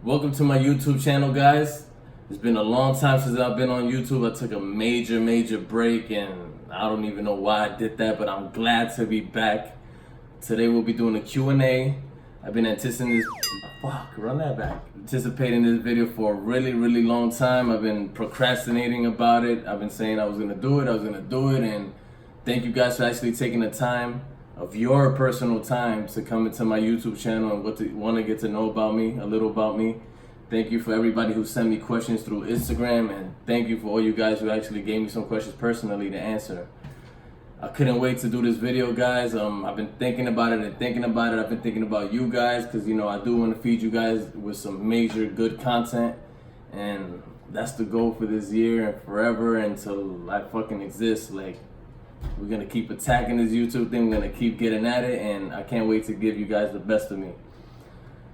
Welcome to my YouTube channel, guys. It's been a long time since I've been on YouTube. I took a major break, and I don't even know why I did that, but I'm glad to be back. Today we'll be doing a Q&A. I've been anticipating this video for a really long time. I've been procrastinating about it. I've been saying I was gonna do it, and thank you guys for actually taking the time of your personal time to come into my YouTube channel and want to get to know about me, a little about me. Thank you for everybody who sent me questions through Instagram, and thank you for all you guys who actually gave me some questions personally to answer. I couldn't wait to do this video, guys. I've been thinking about it. I've been thinking about you guys because, I do want to feed you guys with some major good content, and that's the goal for this year and forever until I fucking exist. We're gonna keep attacking this YouTube thing. We're gonna keep getting at it, and I can't wait to give you guys the best of me.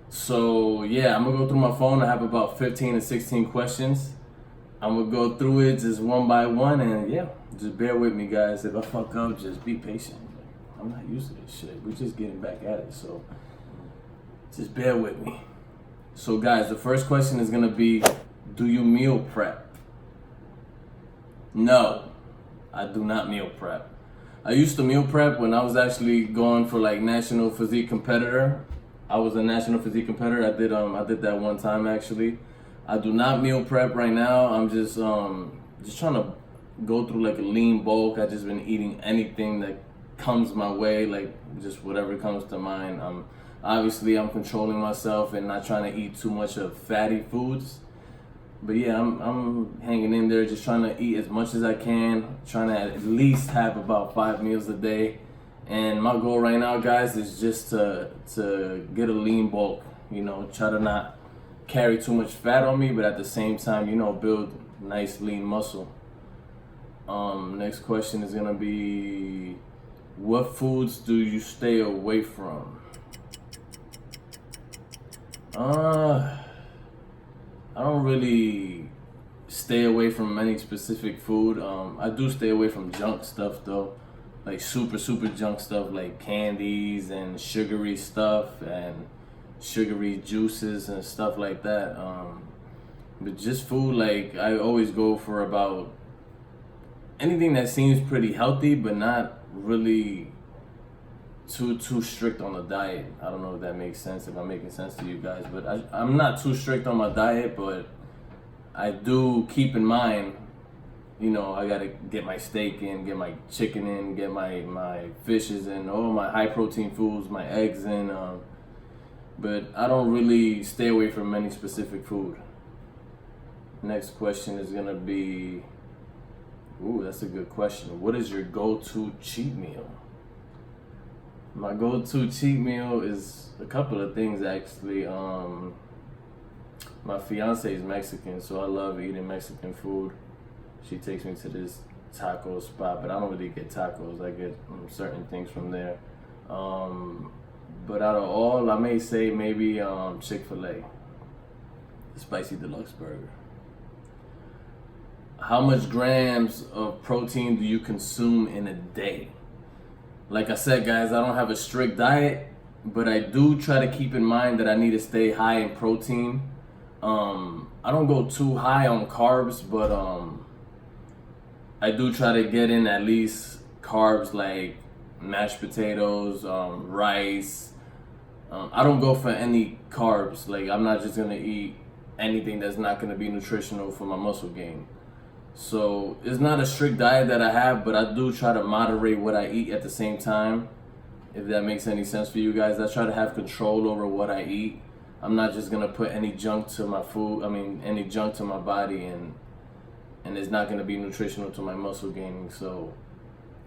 So yeah, I'm gonna go through my phone. I have about 15 to 16 questions. I'm gonna go through it just one by one, and yeah, just bear with me, guys. If I fuck up, just be patient. I'm not used to this shit. We're just getting back at it, so just bear with me. So guys, the first question is gonna be, do you meal prep? No, I do not meal prep. I used to meal prep when I was actually going for national physique competitor. I was a national physique competitor. I did that one time actually. I do not meal prep right now. I'm just trying to go through a lean bulk. I've just been eating anything that comes my way, just whatever comes to mind. Obviously I'm controlling myself and not trying to eat too much of fatty foods. But yeah, I'm hanging in there, just trying to eat as much as I can, trying to at least have about 5 meals a day. And my goal right now, guys, is just to get a lean bulk, try to not carry too much fat on me, but at the same time, build nice lean muscle. Next question is gonna be, what foods do you stay away from? I don't really stay away from any specific food. I do stay away from junk stuff though, super junk stuff like candies and sugary stuff and sugary juices and stuff like that. But just food, I always go for about anything that seems pretty healthy but not really too strict on the diet. I don't know if that makes sense, if I'm making sense to you guys, but I'm not too strict on my diet, but I do keep in mind, I gotta get my steak in, get my chicken in, get my fishes in, all my high protein foods, my eggs in, but I don't really stay away from any specific food. Next question is gonna be, that's a good question. What is your go-to cheat meal? My go-to cheat meal is a couple of things actually. My fiance is Mexican, so I love eating Mexican food. She takes me to this taco spot, but I don't really get tacos. I get certain things from there. But out of all, I may say maybe Chick-fil-A, the spicy deluxe burger. How much grams of protein do you consume in a day? Like I said, guys, I don't have a strict diet, but I do try to keep in mind that I need to stay high in protein. I don't go too high on carbs, but I do try to get in at least carbs like mashed potatoes, rice. I don't go for any carbs. I'm not just gonna eat anything that's not gonna be nutritional for my muscle gain. So it's not a strict diet that I have, but I do try to moderate what I eat at the same time, if that makes any sense for you guys. I try to have control over what I eat. I'm not just gonna put any junk to my food, any junk to my body, and it's not gonna be nutritional to my muscle gaining. So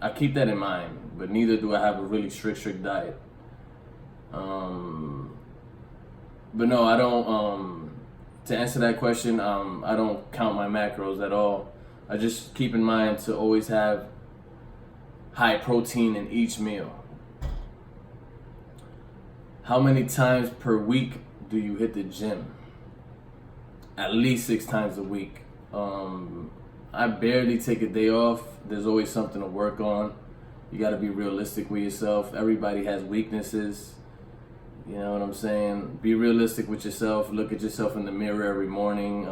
I keep that in mind, but neither do I have a really strict diet. But no, I don't, to answer that question, I don't count my macros at all. I just keep in mind to always have high protein in each meal. How many times per week do you hit the gym? At least 6 times a week. I barely take a day off. There's always something to work on. You gotta be realistic with yourself. Everybody has weaknesses. You know what I'm saying? Be realistic with yourself. Look at yourself in the mirror every morning,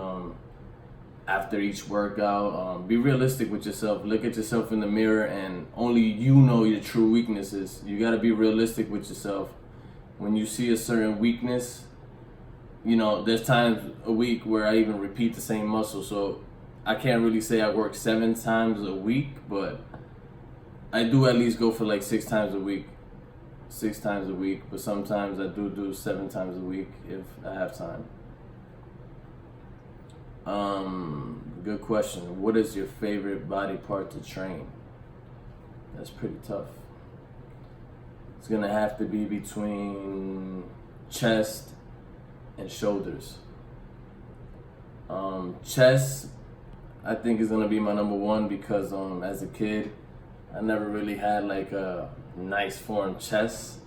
after each workout. Be realistic with yourself. Look at yourself in the mirror, and only you know your true weaknesses. You gotta be realistic with yourself. When you see a certain weakness, you know, there's times a week where I even repeat the same muscle. So I can't really say I work 7 times a week, but I do at least go for like 6 times a week. 6 times a week, but sometimes I do 7 times a week if I have time. Good question. What is your favorite body part to train? That's pretty tough. It's gonna have to be between chest and shoulders. Chest, I think, is gonna be my number one because as a kid, I never really had like a nice formed chest.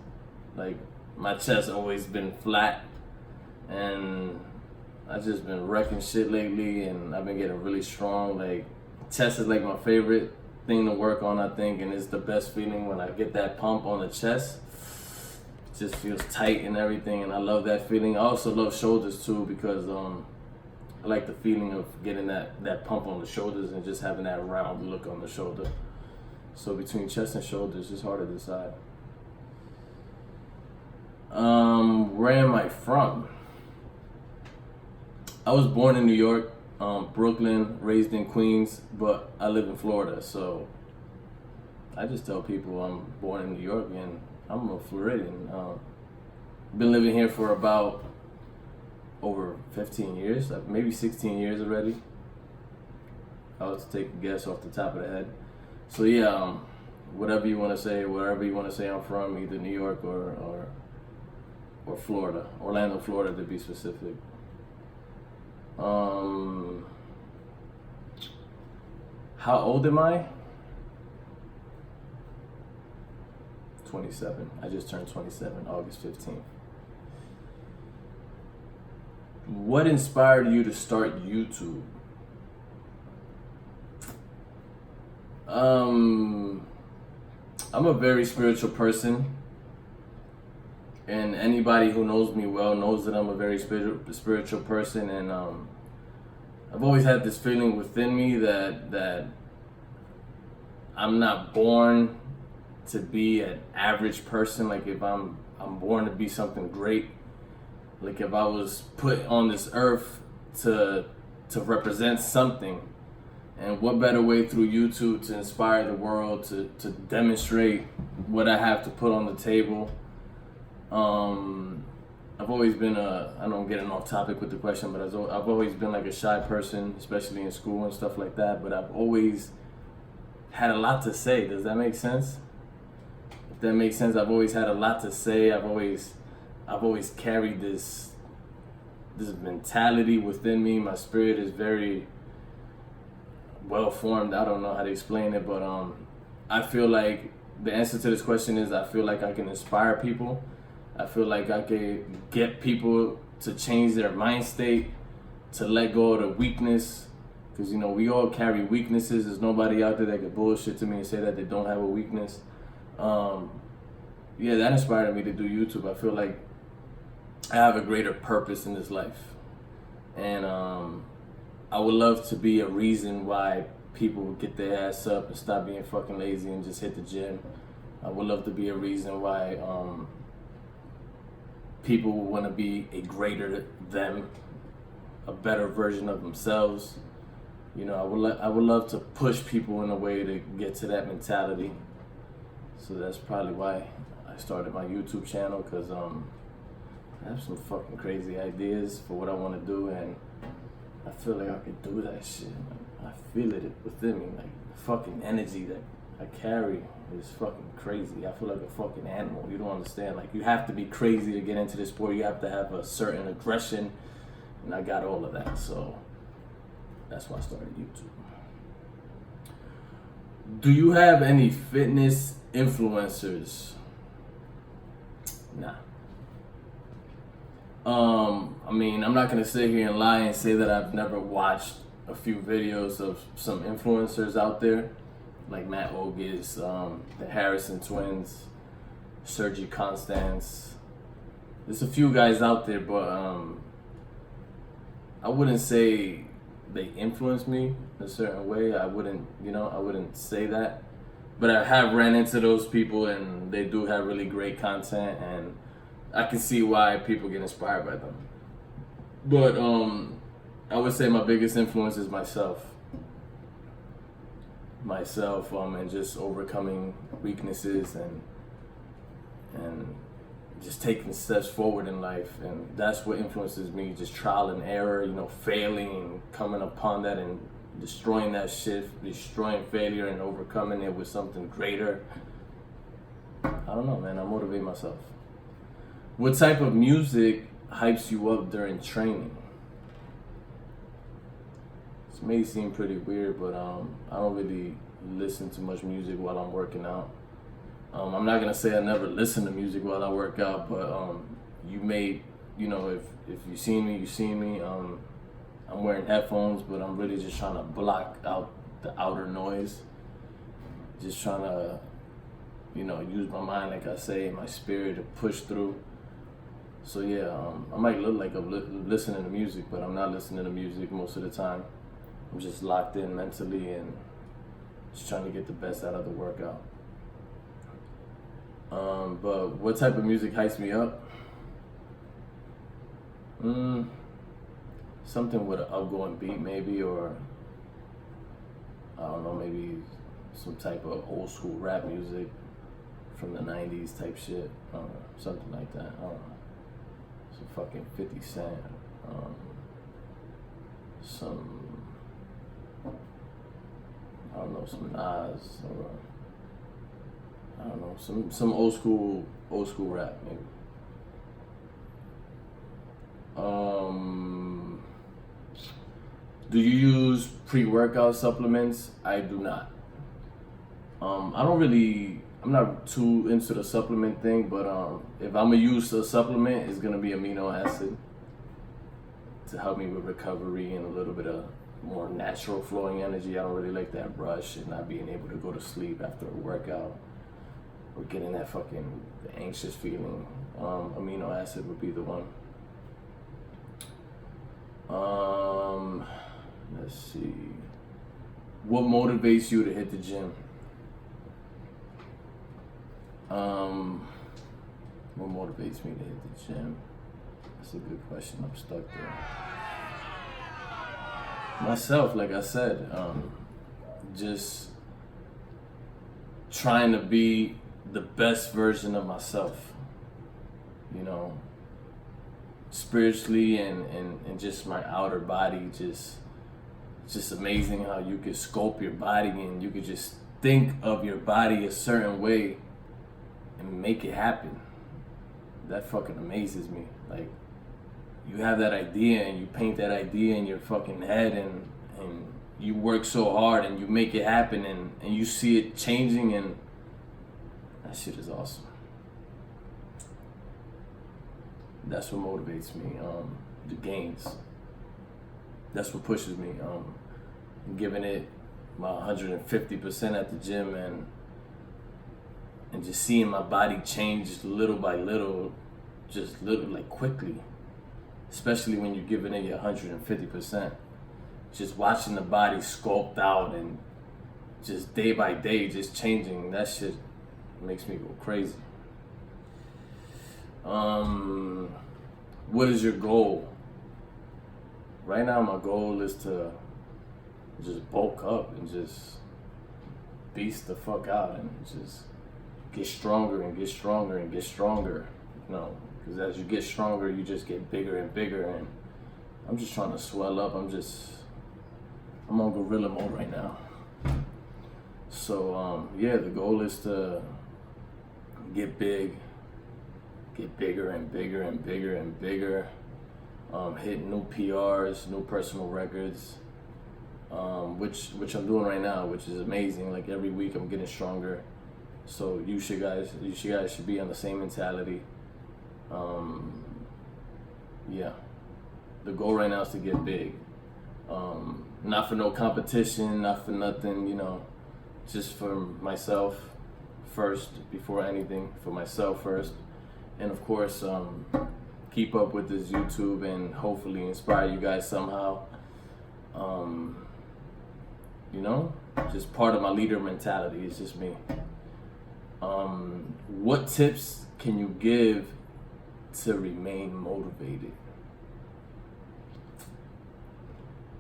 Like, my chest always been flat, and I've just been wrecking shit lately, and I've been getting really strong. Like, chest is like my favorite thing to work on, I think, and it's the best feeling when I get that pump on the chest. It just feels tight and everything, and I love that feeling. I also love shoulders too because I like the feeling of getting that pump on the shoulders and just having that round look on the shoulder. So between chest and shoulders, it's hard to decide. Where am I from? I was born in New York, Brooklyn, raised in Queens, but I live in Florida. So I just tell people I'm born in New York and I'm a Floridian. Been living here for about over 15 years, maybe 16 years already. I'll have to take a guess off the top of the head. So yeah, whatever you want to say, wherever you want to say I'm from, either New York or Florida, Orlando, Florida to be specific. How old am I? 27. I just turned 27, August 15th. What inspired you to start YouTube? I'm a very spiritual person, and anybody who knows me well knows that I'm a very spiritual person, and I've always had this feeling within me that I'm not born to be an average person. Like, if I'm born to be something great. Like, if I was put on this earth to represent something, and what better way through YouTube to inspire the world, to demonstrate what I have to put on the table. I've always been I know I'm getting off topic with the question, but I've always been like a shy person, especially in school and stuff like that, but I've always had a lot to say. Does that make sense? If that makes sense, I've always had a lot to say. I've always carried this mentality within me. My spirit is very well formed. I don't know how to explain it, but I feel like the answer to this question is I feel like I can inspire people. I feel like I can get people to change their mind state, to let go of the weakness, because, you know, we all carry weaknesses. There's nobody out there that can bullshit to me and say that they don't have a weakness. Yeah, that inspired me to do YouTube. I feel like I have a greater purpose in this life, and I would love to be a reason why people get their ass up and stop being fucking lazy and just hit the gym. I would love to be a reason why people want to be a greater them, a better version of themselves. You know, I would love to push people in a way to get to that mentality. So that's probably why I started my YouTube channel, because I have some fucking crazy ideas for what I want to do, and I feel like I could do that shit. Like, I feel it within me, like the fucking energy that I carry is fucking crazy. I feel like a fucking animal. You don't understand. Like, you have to be crazy to get into this sport. You have to have a certain aggression, and I got all of that. So that's why I started YouTube. Do you have any fitness influencers? Nah. I mean, I'm not gonna sit here and lie and say that I've never watched a few videos of some influencers out there, like Matt Ogis, the Harrison twins, Sergi Constance, there's a few guys out there, but I wouldn't say they influence me in a certain way. I wouldn't say that. But I have ran into those people, and they do have really great content, and I can see why people get inspired by them. But I would say my biggest influence is myself, and just overcoming weaknesses and just taking steps forward in life, and that's what influences me. Just trial and error, failing and coming upon that and destroying that shit, destroying failure and overcoming it with something greater. I don't know, man. I motivate myself. What type of music hypes you up during training? This may seem pretty weird, but I don't really listen to much music while I'm working out. I'm not gonna say I never listen to music while I work out, but you may, if you see me, you see me. I'm wearing headphones, but I'm really just trying to block out the outer noise. Just trying to, use my mind, like I say, my spirit to push through. So yeah, I might look like I'm listening to music, but I'm not listening to music most of the time. I'm just locked in mentally and just trying to get the best out of the workout. But what type of music hypes me up? Something with an outgoing beat maybe, or I don't know, maybe some type of old school rap music from the 90s type shit. Something like that. I don't know. Some fucking 50 Cent. Some Nas, or I don't know, some old school rap maybe. Do you use pre-workout supplements? I do not. I'm not too into the supplement thing, but if I'm gonna use a supplement, it's gonna be amino acid to help me with recovery and a little bit of more natural flowing energy. I don't really like that rush and not being able to go to sleep after a workout or getting that fucking anxious feeling. Amino acid would be the one. Let's see. What motivates you to hit the gym? What motivates me to hit the gym? That's a good question. I'm stuck there. Myself, like I said, just trying to be the best version of myself, spiritually and just my outer body. Just amazing how you could sculpt your body and you could just think of your body a certain way and make it happen. That fucking amazes me. Like, you have that idea and you paint that idea in your fucking head and you work so hard and you make it happen and you see it changing, and that shit is awesome. That's what motivates me. The gains. That's what pushes me. Giving it my 150% at the gym and just seeing my body change little by little, like quickly. Especially when you're giving it your 150%. Just watching the body sculpt out and just day by day just changing, that shit makes me go crazy. What is your goal? Right now my goal is to just bulk up and just beast the fuck out and just get stronger and get stronger and get stronger, because as you get stronger you just get bigger and bigger, and I'm just trying to swell up. I'm on gorilla mode right now. So the goal is to get big, get bigger and bigger and bigger and bigger, hit new PRs, new personal records, which I'm doing right now, which is amazing. Like, every week I'm getting stronger. So you guys should be on the same mentality. The goal right now is to get big. Not for no competition, not for nothing, just for myself first, before anything, for myself first. And of course, keep up with this YouTube and hopefully inspire you guys somehow. You know, just part of my leader mentality. It's just me. What tips can you give to remain motivated?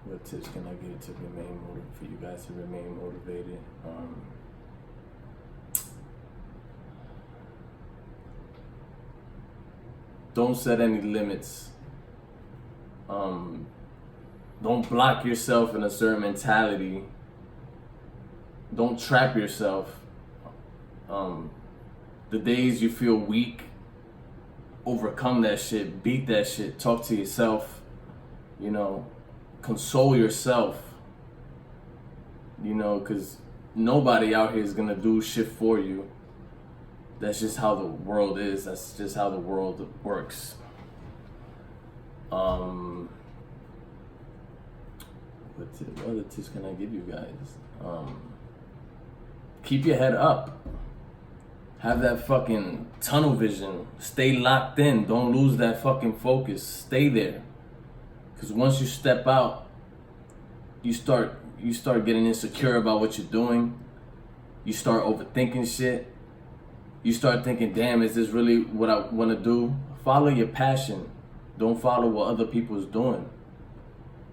What tips can I give to remain motivated, for you guys to remain motivated? Don't set any limits. Don't block yourself in a certain mentality. Don't trap yourself. The days you feel weak, overcome that shit, beat that shit, talk to yourself, you know, console yourself, you know, because nobody out here is gonna do shit for you. That's just how the world is. That's just how the world works. What other tips can I give you guys? Keep your head up. Have that fucking tunnel vision. Stay locked in. Don't lose that fucking focus. Stay there. Because once you step out, you start getting insecure about what you're doing. You start overthinking shit. You start thinking, damn, is this really what I want to do? Follow your passion. Don't follow what other people's doing.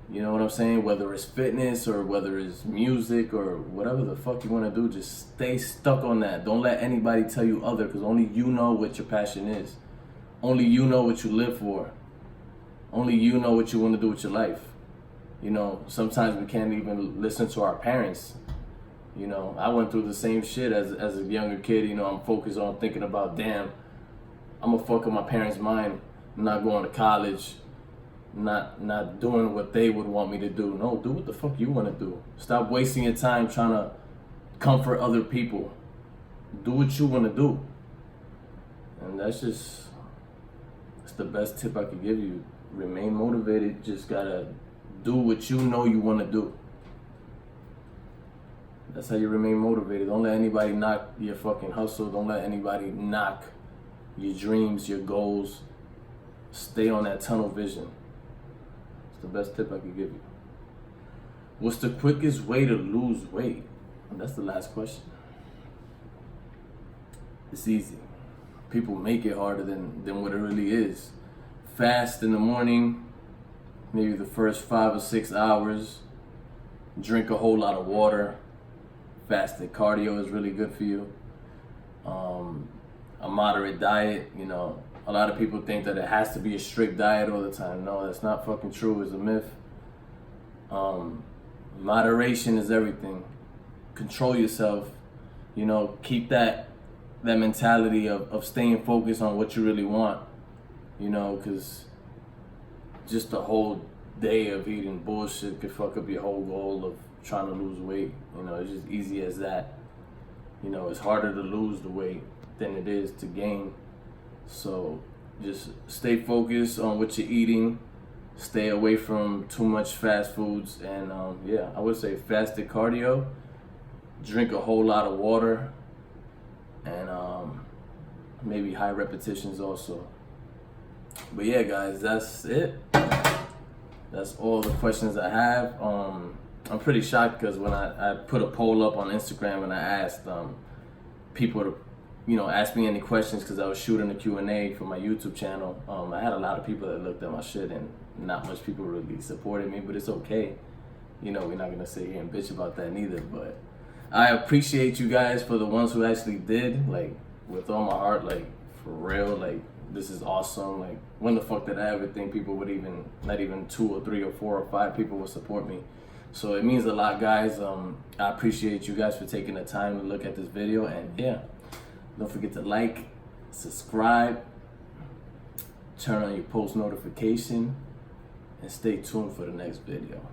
You know what I'm saying? Whether it's fitness or whether it's music or whatever the fuck you want to do, just stay stuck on that. Don't let anybody tell you other, because only you know what your passion is. Only you know what you live for. Only you know what you want to do with your life. You know, sometimes we can't even listen to our parents. You know, I went through the same shit as a younger kid. You know, I'm focused on thinking about, damn, I'm gonna fuck up my parents' mind. I'm not going to college. Not doing what they would want me to do. No, do what the fuck you want to do. Stop wasting your time trying to comfort other people. Do what you want to do. And that's the best tip I could give you. Remain motivated. Just gotta do what you know you want to do. That's how you remain motivated. Don't let anybody knock your fucking hustle. Don't let anybody knock your dreams, your goals. Stay on that tunnel vision. It's the best tip I could give you. What's the quickest way to lose weight? And that's the last question. It's easy. People make it harder than what it really is. Fast in the morning, maybe the first 5 or 6 hours. Drink a whole lot of water. Fasted cardio is really good for you. A moderate diet, you know. A lot of people think that it has to be a strict diet all the time. No, that's not fucking true. It's a myth. Moderation is everything. Control yourself. You know, keep that mentality of staying focused on what you really want. You know, because just a whole day of eating bullshit could fuck up your whole goal of trying to lose weight. You know, it's just easy as that. You know, it's harder to lose the weight than it is to gain. So just stay focused on what you're eating. Stay away from too much fast foods. And yeah, I would say fasted cardio. Drink a whole lot of water. And maybe high repetitions also. But yeah, guys, that's it. That's all the questions I have. I'm pretty shocked because when I put a poll up on Instagram and I asked people to, you know, ask me any questions because I was shooting a Q&A for my YouTube channel. I had a lot of people that looked at my shit and not much people really supported me, but it's okay. You know, we're not going to sit here and bitch about that neither, but I appreciate you guys for the ones who actually did, like, with all my heart, like, for real, like, this is awesome. Like, when the fuck did I ever think people would even, not even 2 or 3 or 4 or 5 people would support me? So it means a lot, guys. I appreciate you guys for taking the time to look at this video, and yeah. Don't forget to like, subscribe, turn on your post notification, and stay tuned for the next video.